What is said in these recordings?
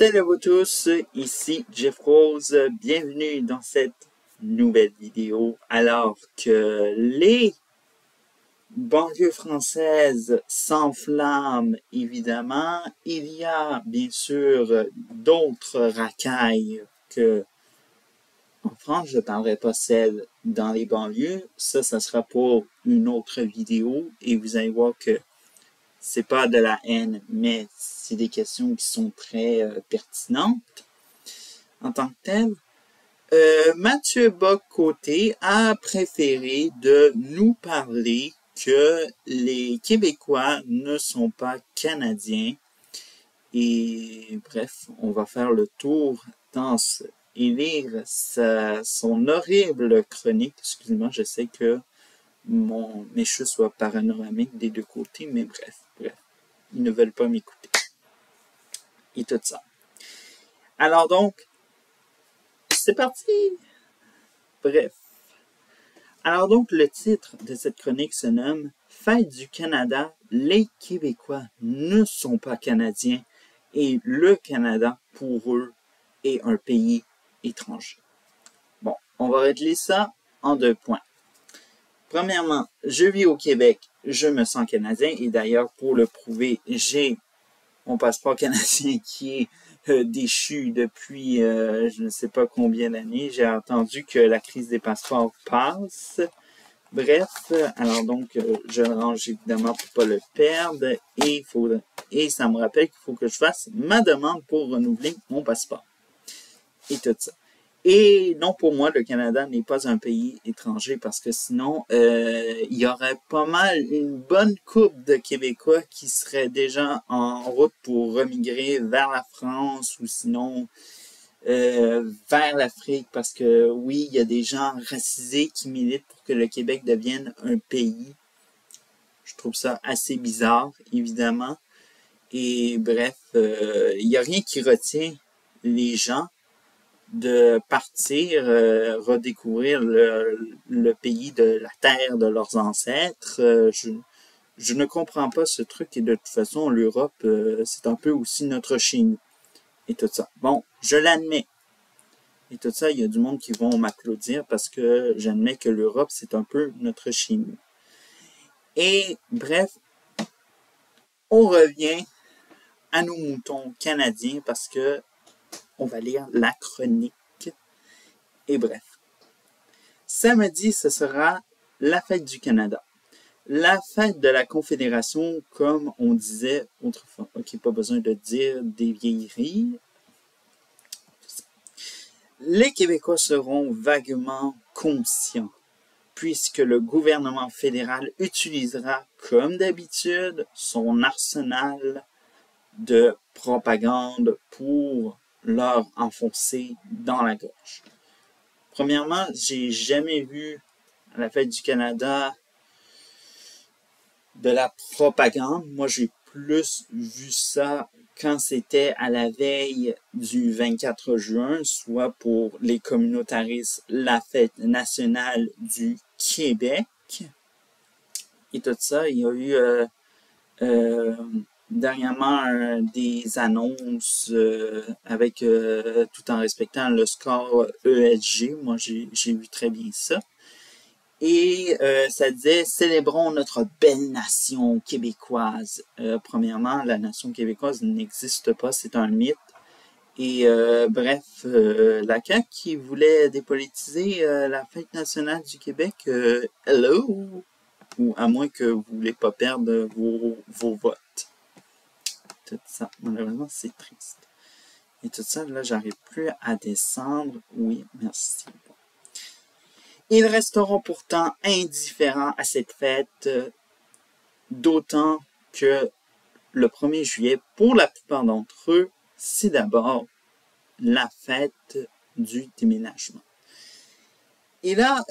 Salut à vous tous, ici Jeff Rose, bienvenue dans cette nouvelle vidéo. Alors que les banlieues françaises s'enflamment évidemment, il y a bien sûr d'autres racailles que en France, je ne parlerai pas celle dans les banlieues, ça sera pour une autre vidéo et vous allez voir que c'est pas de la haine, mais c'est des questions qui sont très pertinentes en tant que telles. Mathieu Bock-Côté a préféré de nous parler que les Québécois ne sont pas Canadiens. Et bref, on va faire le tour et lire son horrible chronique. Excusez-moi, je sais que mes cheveux soient panoramiques des deux côtés, mais bref. Ils ne veulent pas m'écouter. Et tout ça. Alors donc, c'est parti! Bref. Alors donc, le titre de cette chronique se nomme « Fête du Canada, les Québécois ne sont pas Canadiens et le Canada, pour eux, est un pays étranger. » Bon, on va régler ça en 2 points. Premièrement, je vis au Québec, je me sens Canadien et d'ailleurs, pour le prouver, j'ai mon passeport canadien qui est déchu depuis je ne sais pas combien d'années. J'ai entendu que la crise des passeports passe. Bref, alors donc, je le range évidemment pour pas le perdre et ça me rappelle qu'il faut que je fasse ma demande pour renouveler mon passeport. Et tout ça. Et non, pour moi, le Canada n'est pas un pays étranger parce que sinon, il y aurait pas mal une bonne couple de Québécois qui seraient déjà en route pour remigrer vers la France ou sinon vers l'Afrique parce que oui, il y a des gens racisés qui militent pour que le Québec devienne un pays. Je trouve ça assez bizarre, évidemment. Et bref, il n'y a rien qui retient les gens de partir redécouvrir le pays de la terre de leurs ancêtres. Je ne comprends pas ce truc et de toute façon, l'Europe, c'est un peu aussi notre chez nous. Et tout ça. Bon, je l'admets. Et tout ça, il y a du monde qui vont m'applaudir parce que j'admets que l'Europe, c'est un peu notre chez nous. Et bref, on revient à nos moutons canadiens parce que on va lire la chronique. Et bref. Samedi, ce sera la fête du Canada. La fête de la Confédération, comme on disait autrefois. Ok, pas besoin de dire des vieilleries. Les Québécois seront vaguement conscients, puisque le gouvernement fédéral utilisera, comme d'habitude, son arsenal de propagande pour leur enfoncer dans la gorge. Premièrement, j'ai jamais vu à la fête du Canada de la propagande. Moi, j'ai plus vu ça quand c'était à la veille du 24 juin, soit pour les communautaristes, la fête nationale du Québec. Et tout ça, il y a eu dernièrement des annonces avec tout en respectant le score ESG. Moi, j'ai vu très bien ça. Et ça disait « Célébrons notre belle nation québécoise ». Premièrement, la nation québécoise n'existe pas, c'est un mythe. Et bref, la CAQ qui voulait dépolitiser la fête nationale du Québec, hello! Ou à moins que vous ne voulez pas perdre vos votes. Tout ça, malheureusement, c'est triste. Et tout ça, là, j'arrive plus à descendre. Oui, merci. Ils resteront pourtant indifférents à cette fête, d'autant que le 1er juillet, pour la plupart d'entre eux, c'est d'abord la fête du déménagement. Et là,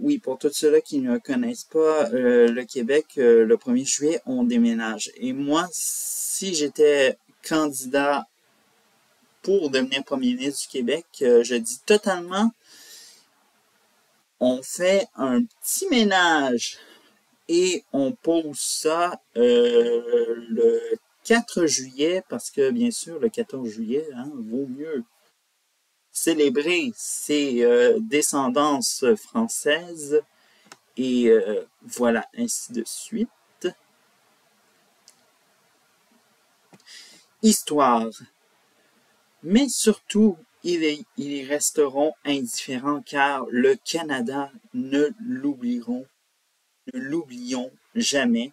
oui, pour tous ceux-là qui ne connaissent pas le Québec, le 1er juillet, on déménage. Et moi, si j'étais candidat pour devenir premier ministre du Québec, je dis totalement, on fait un petit ménage et on pose ça le 4 juillet, parce que bien sûr, le 14 juillet, hein, vaut mieux célébrer ses descendances françaises, et voilà, ainsi de suite. Histoire. Mais surtout, ils resteront indifférents car le Canada, ne l'oublions jamais,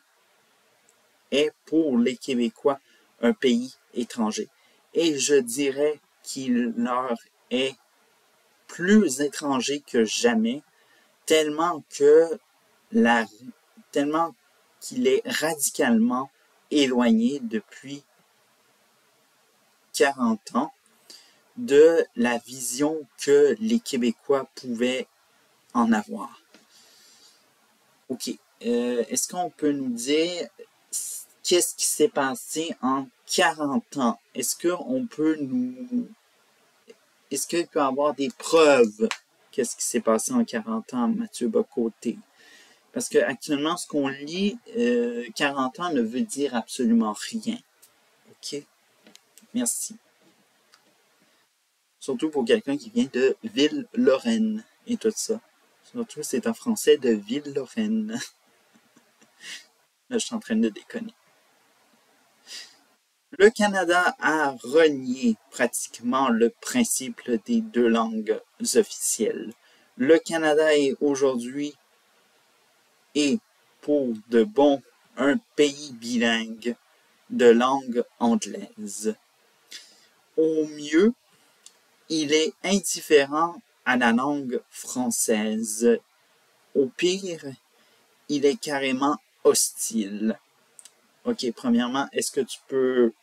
est pour les Québécois un pays étranger. Et je dirais qu'il leur est plus étranger que jamais, tellement qu'il est radicalement éloigné depuis 40 ans de la vision que les Québécois pouvaient en avoir. OK. Est-ce qu'on peut nous dire qu'est-ce qui s'est passé en 40 ans? Est-ce qu'il peut y avoir des preuves? Qu'est-ce qui s'est passé en 40 ans, Mathieu Bocoté? Parce que actuellement, ce qu'on lit, 40 ans ne veut dire absolument rien. OK? Merci. Surtout pour quelqu'un qui vient de Ville-Lorraine et tout ça. Surtout, c'est un français de Ville-Lorraine. Là, je suis en train de déconner. Le Canada a renié pratiquement le principe des 2 langues officielles. Le Canada est aujourd'hui, et pour de bon, un pays bilingue de langue anglaise. Au mieux, il est indifférent à la langue française. Au pire, il est carrément hostile. OK, premièrement, est-ce que tu peux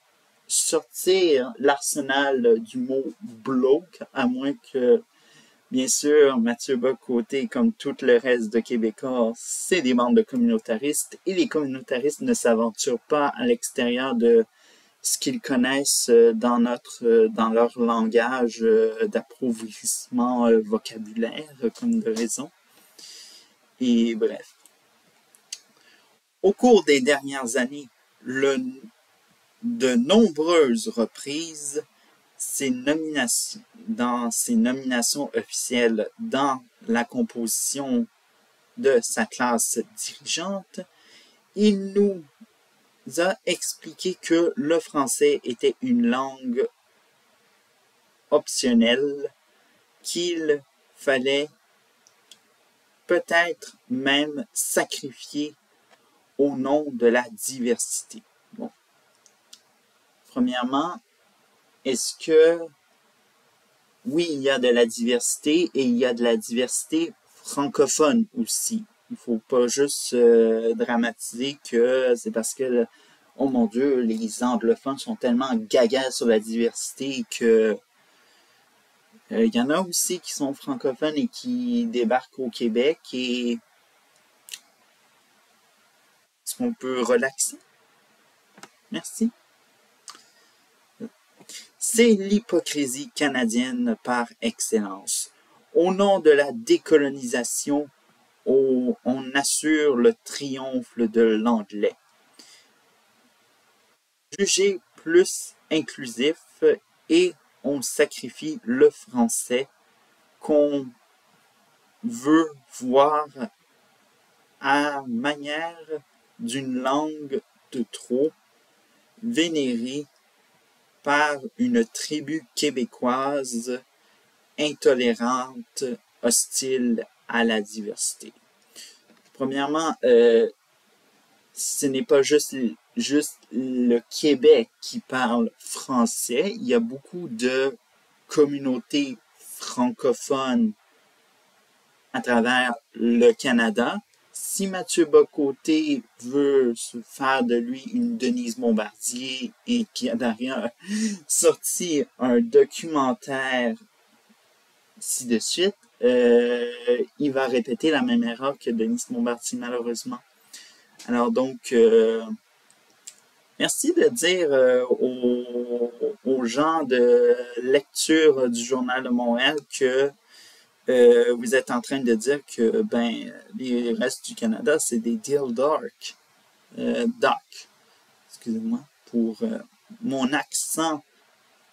sortir l'arsenal du mot « bloke », à moins que, bien sûr, Mathieu Bocoté, comme tout le reste de Québécois, c'est des membres de communautaristes, et les communautaristes ne s'aventurent pas à l'extérieur de ce qu'ils connaissent dans leur langage d'appauvrissement vocabulaire, comme de raison. Et bref. Au cours des dernières années, de nombreuses reprises, dans ses nominations officielles dans la composition de sa classe dirigeante, il nous a expliqué que le français était une langue optionnelle, qu'il fallait peut-être même sacrifier au nom de la diversité. Bon. Premièrement, est-ce que oui, il y a de la diversité et il y a de la diversité francophone aussi. Il ne faut pas juste dramatiser que c'est parce que, oh mon Dieu, les anglophones sont tellement gaga sur la diversité que il y en a aussi qui sont francophones et qui débarquent au Québec. Et est-ce qu'on peut relaxer? Merci. C'est l'hypocrisie canadienne par excellence. Au nom de la décolonisation, on assure le triomphe de l'anglais. Jugé plus inclusif, et on sacrifie le français qu'on veut voir à manière d'une langue de trop vénérée par une tribu québécoise intolérante, hostile à la diversité. Premièrement, ce n'est pas juste le Québec qui parle français. Il y a beaucoup de communautés francophones à travers le Canada. Si Mathieu Bocoté veut se faire de lui une Denise Bombardier et qui a d'ailleurs sorti un documentaire ci de suite, il va répéter la même erreur que Denise Bombardier, malheureusement. Alors donc, merci de dire aux gens de lecture du Journal de Montréal que vous êtes en train de dire que les restes du Canada, c'est des deals dark. Excusez-moi. pour mon accent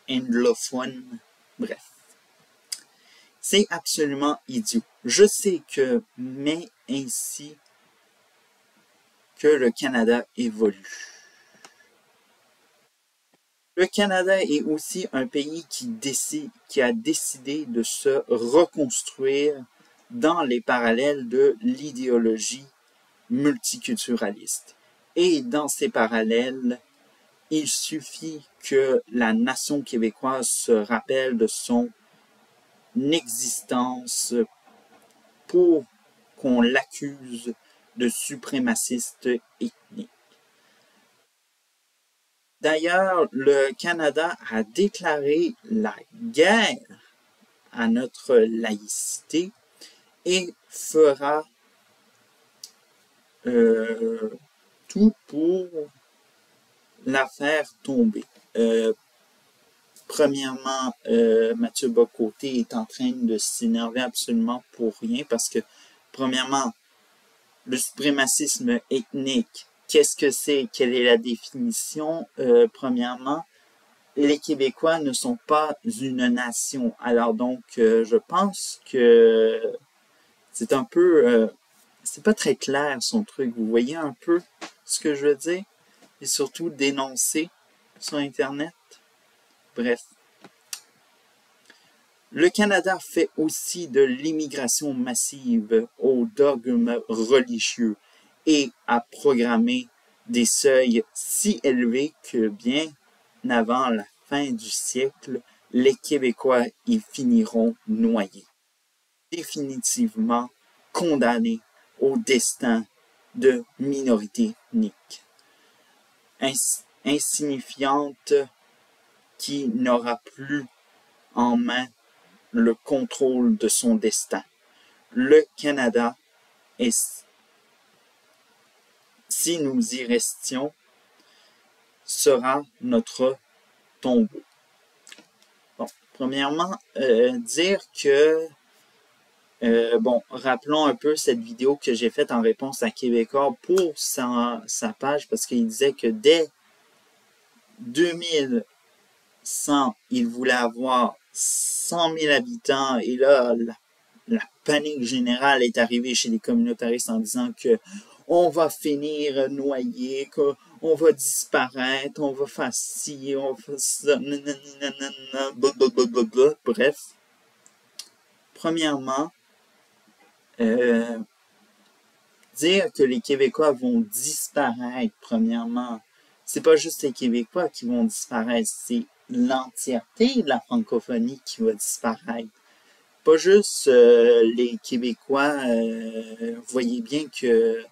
anglophone. Bref. C'est absolument idiot. Je sais que, mais ainsi que le Canada évolue. Le Canada est aussi un pays qui a décidé de se reconstruire dans les parallèles de l'idéologie multiculturaliste. Et dans ces parallèles, il suffit que la nation québécoise se rappelle de son existence pour qu'on l'accuse de suprémaciste ethnique. D'ailleurs, le Canada a déclaré la guerre à notre laïcité et fera tout pour la faire tomber. Premièrement, Mathieu Bock-Côté est en train de s'énerver absolument pour rien parce que, premièrement, le suprémacisme ethnique, qu'est-ce que c'est? Quelle est la définition? Premièrement, les Québécois ne sont pas une nation. Alors donc, je pense que c'est un peu... c'est pas très clair son truc. Vous voyez un peu ce que je veux dire? Et surtout dénoncer sur Internet. Bref. Le Canada fait aussi de l'immigration massive aux dogmes religieux et a programmé des seuils si élevés que bien avant la fin du siècle, les Québécois y finiront noyés, définitivement condamnés au destin de minorité ethnique, insignifiante qui n'aura plus en main le contrôle de son destin. Le Canada si nous y restions, sera notre tombeau. Bon, premièrement, dire que, rappelons un peu cette vidéo que j'ai faite en réponse à Québécois pour sa page, parce qu'il disait que dès 2100, il voulait avoir 100 000 habitants, et là, la panique générale est arrivée chez les communautaristes en disant que on va finir noyé, qu'on va disparaître, on va faire ci, on va faire ça, blablabla. Bref. Premièrement, dire que les Québécois vont disparaître, premièrement, c'est pas juste les Québécois qui vont disparaître, c'est l'entièreté de la francophonie qui va disparaître. Pas juste les Québécois, vous voyez bien que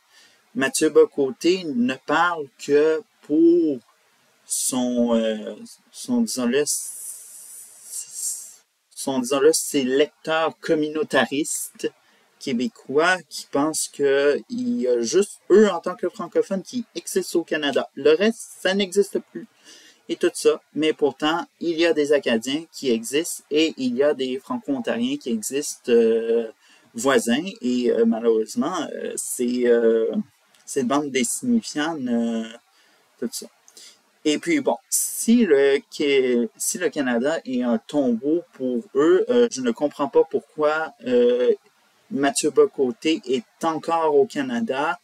Mathieu Bock-Côté ne parle que pour disons-le, ses lecteurs communautaristes québécois qui pensent qu'il y a juste eux en tant que francophones qui existent au Canada. Le reste, ça n'existe plus. Et tout ça, mais pourtant, il y a des Acadiens qui existent et il y a des Franco-Ontariens qui existent voisins et malheureusement, c'est cette bande des signifiants, tout ça. Et puis bon, si le Canada est un tombeau pour eux, je ne comprends pas pourquoi Mathieu Bock-Côté est encore au Canada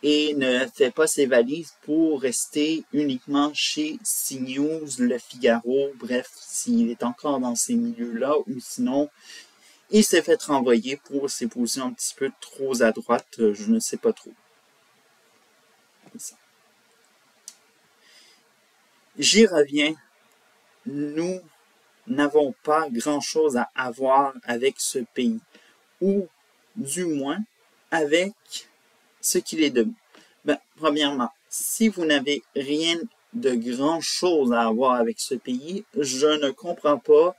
et ne fait pas ses valises pour rester uniquement chez CNews, Le Figaro, bref, s'il est encore dans ces milieux-là, ou sinon, il s'est fait renvoyer pour ses positions un petit peu trop à droite, je ne sais pas trop. J'y reviens, nous n'avons pas grand-chose à avoir avec ce pays, ou du moins avec ce qu'il est devenu. Premièrement, si vous n'avez rien de grand-chose à avoir avec ce pays, je ne comprends pas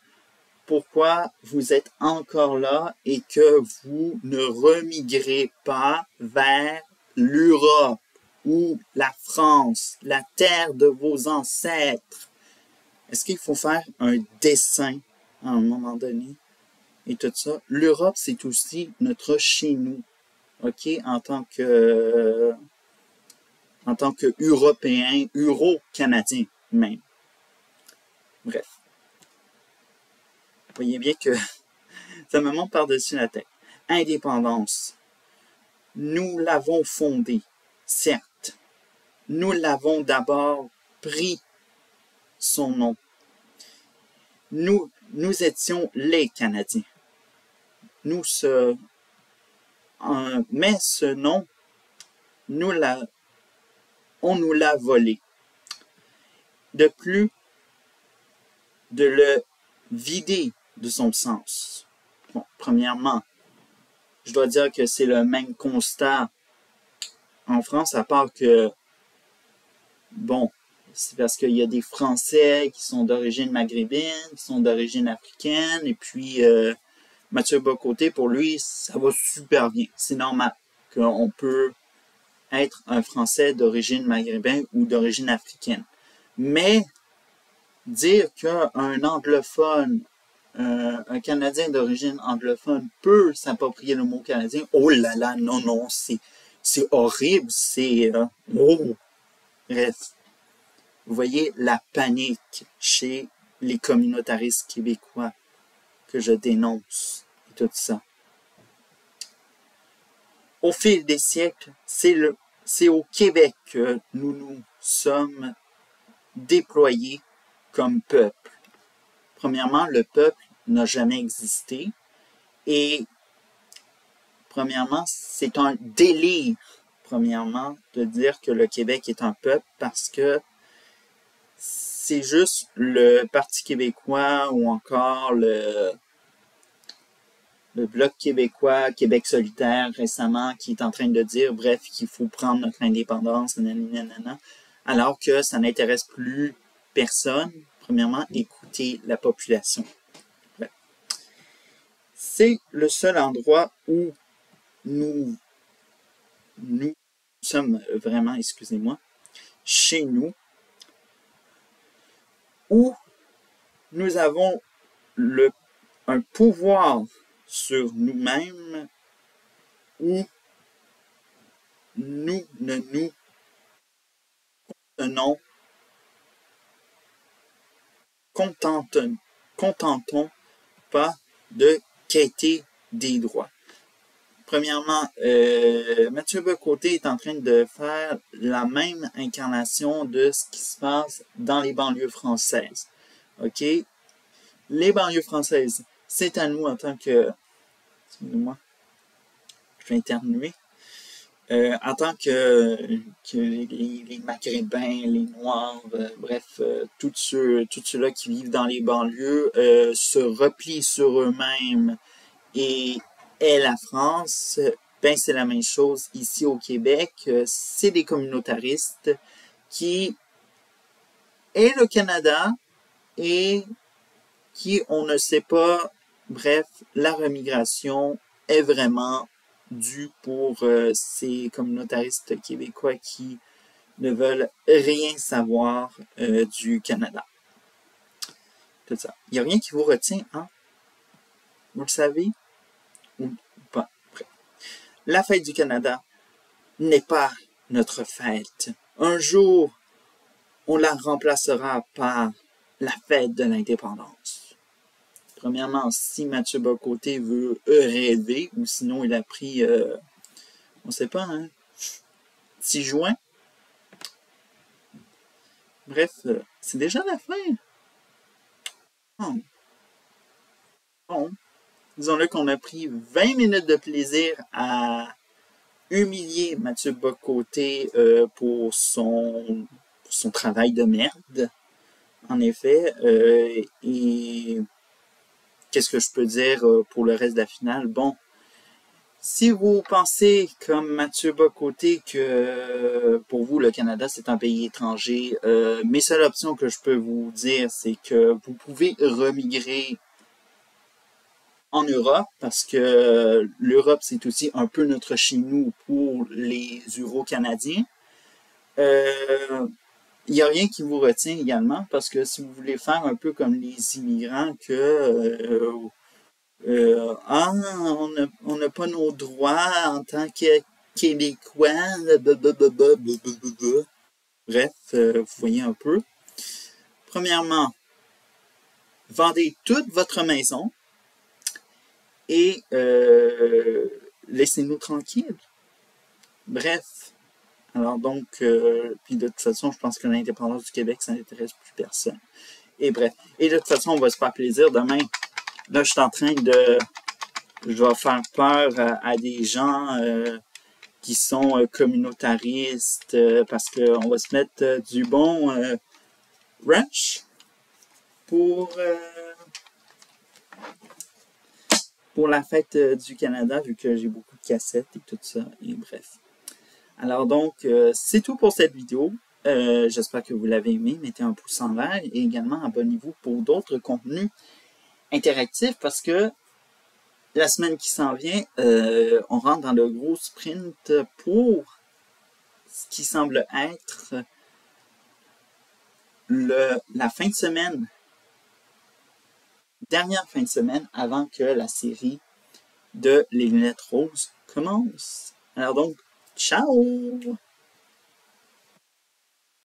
pourquoi vous êtes encore là et que vous ne remigrez pas vers l'Europe ou la France, la terre de vos ancêtres. Est-ce qu'il faut faire un dessin à un moment donné et tout ça? L'Europe, c'est aussi notre chez nous, ok, en tant en tant qu'Européen, Euro-Canadien même. Bref. Vous voyez bien que ça me monte par-dessus la tête. Indépendance. Nous l'avons fondée, certes. Nous l'avons d'abord pris son nom. Nous étions les Canadiens. Mais ce nom, on nous l'a volé. De plus, de le vider de son sens. Bon, premièrement, je dois dire que c'est le même constat en France, à part que, bon, c'est parce qu'il y a des Français qui sont d'origine maghrébine, qui sont d'origine africaine, et puis Mathieu Bocoté, pour lui, ça va super bien. C'est normal qu'on peut être un Français d'origine maghrébine ou d'origine africaine. Mais dire qu'un anglophone, un Canadien d'origine anglophone peut s'approprier le mot canadien, oh là là, non, c'est horrible, c'est... oh! Bref, vous voyez la panique chez les communautaristes québécois que je dénonce et tout ça. Au fil des siècles, c'est au Québec que nous nous sommes déployés comme peuple. Premièrement, le peuple n'a jamais existé et premièrement, c'est un délire, premièrement, de dire que le Québec est un peuple parce que c'est juste le Parti québécois ou encore le Bloc québécois, Québec solidaire récemment, qui est en train de dire, bref, qu'il faut prendre notre indépendance, nanana, alors que ça n'intéresse plus personne. Premièrement, écouter la population. Bref. C'est le seul endroit où nous sommes vraiment, excusez-moi, chez nous, où nous avons un pouvoir sur nous-mêmes, où nous ne nous contentons pas de quêter des droits. Premièrement, Mathieu Bocoté est en train de faire la même incarnation de ce qui se passe dans les banlieues françaises. OK? Les banlieues françaises, c'est à nous en tant que... Excusez-moi, je vais éternuer. En tant que les Maghrébins, les Noirs, bref, tous ceux-là qui vivent dans les banlieues se replient sur eux-mêmes et la France, ben c'est la même chose ici au Québec. C'est des communautaristes qui est le Canada et qui, on ne sait pas, bref, la remigration est vraiment due pour ces communautaristes québécois qui ne veulent rien savoir du Canada. Tout ça. Il n'y a rien qui vous retient, hein? Vous le savez? Ou pas? Bref. La fête du Canada n'est pas notre fête. Un jour, on la remplacera par la fête de l'indépendance. Premièrement, si Mathieu Bocoté veut rêver, ou sinon il a pris, on ne sait pas, hein, 6 juin. Bref, c'est déjà la fin. Bon, disons-le qu'on a pris 20 minutes de plaisir à humilier Mathieu Bocoté pour son travail de merde, en effet, et qu'est-ce que je peux dire pour le reste de la finale? Bon, si vous pensez, comme Mathieu Bocoté, que pour vous, le Canada, c'est un pays étranger, mes seules options que je peux vous dire, c'est que vous pouvez remigrer en Europe, parce que l'Europe, c'est aussi un peu notre chez nous pour les Euro-Canadiens. Il n'y a rien qui vous retient également, parce que si vous voulez faire un peu comme les immigrants, que on n'a pas nos droits en tant que québécois. Bref, vous voyez un peu. Premièrement, vendez toute votre maison et laissez-nous tranquilles. Bref. Alors donc, puis de toute façon, je pense que l'indépendance du Québec, ça n'intéresse plus personne. Et bref. Et de toute façon, on va se faire plaisir demain. Là, je suis en train de... Je vais faire peur à des gens qui sont communautaristes parce qu'on va se mettre du bon ranch pour la fête du Canada, vu que j'ai beaucoup de cassettes et tout ça. Et bref. Alors donc, c'est tout pour cette vidéo. J'espère que vous l'avez aimé. Mettez un pouce en l'air et également abonnez-vous pour d'autres contenus interactifs parce que la semaine qui s'en vient, on rentre dans le gros sprint pour ce qui semble être la fin de semaine, dernière fin de semaine avant que la série de Les Lunettes Roses commence. Alors donc, ciao!